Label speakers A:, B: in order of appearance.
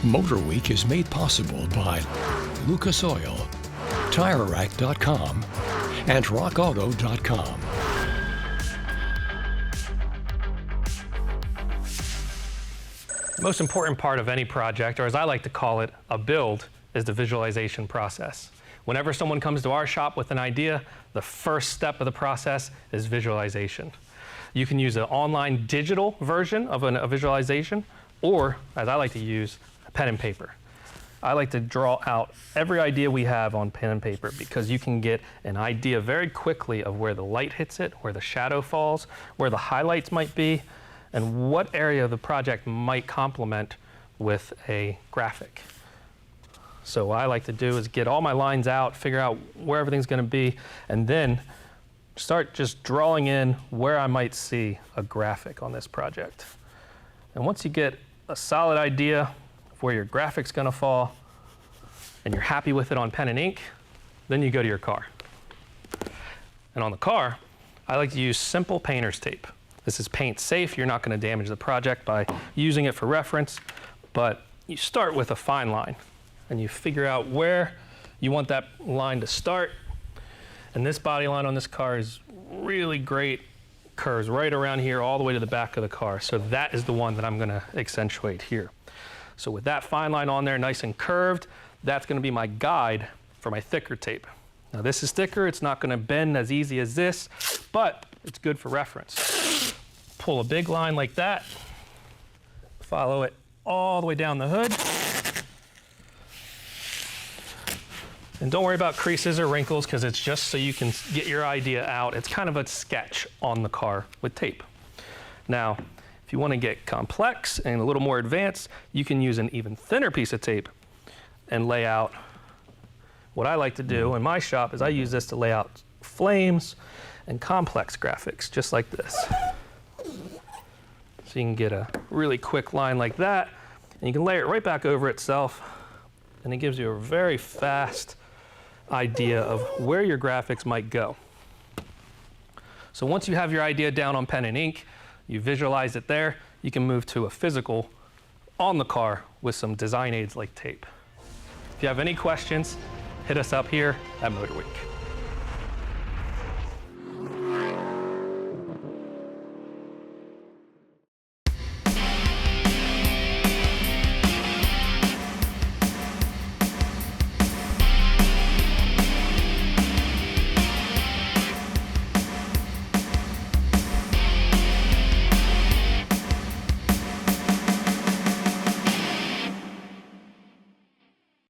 A: MotorWeek is made possible by Lucas Oil, TireRack.com, and RockAuto.com.
B: The most important part of any project, or as I like to call it, a build, is the visualization process. Whenever someone comes to our shop with an idea, the first step of the process is visualization. You can use an online digital version of a visualization, or, as I like to use, a pen and paper. I like to draw out every idea we have on pen and paper because you can get an idea very quickly of where the light hits it, where the shadow falls, where the highlights might be, and what area of the project might complement with a graphic. So what I like to do is get all my lines out, figure out where everything's going to be, and then start just drawing in where I might see a graphic on this project. And once you get a solid idea of where your graphic's going to fall, and you're happy with it on pen and ink, then you go to your car. And on the car, I like to use simple painter's tape. This is paint safe. You're not going to damage the project by using it for reference, but you start with a fine line and you figure out where you want that line to start. And this body line on this car is really great, curves right around here all the way to the back of the car. So that is the one that I'm going to accentuate here. So with that fine line on there, nice and curved, that's going to be my guide for my thicker tape. Now this is thicker, it's not going to bend as easy as this, but it's good for reference. Pull a big line like that, follow it all the way down the hood, and don't worry about creases or wrinkles because it's just so you can get your idea out. It's kind of a sketch on the car with tape. Now, if you want to get complex and a little more advanced, you can use an even thinner piece of tape and lay out. What I like to do in my shop is I use this to lay out flames and complex graphics, just like this. So you can get a really quick line like that, and you can layer it right back over itself, and it gives you a very fast idea of where your graphics might go. So once you have your idea down on pen and ink, you visualize it there, you can move to a physical on the car with some design aids like tape. If you have any questions, hit us up here at MotorWeek.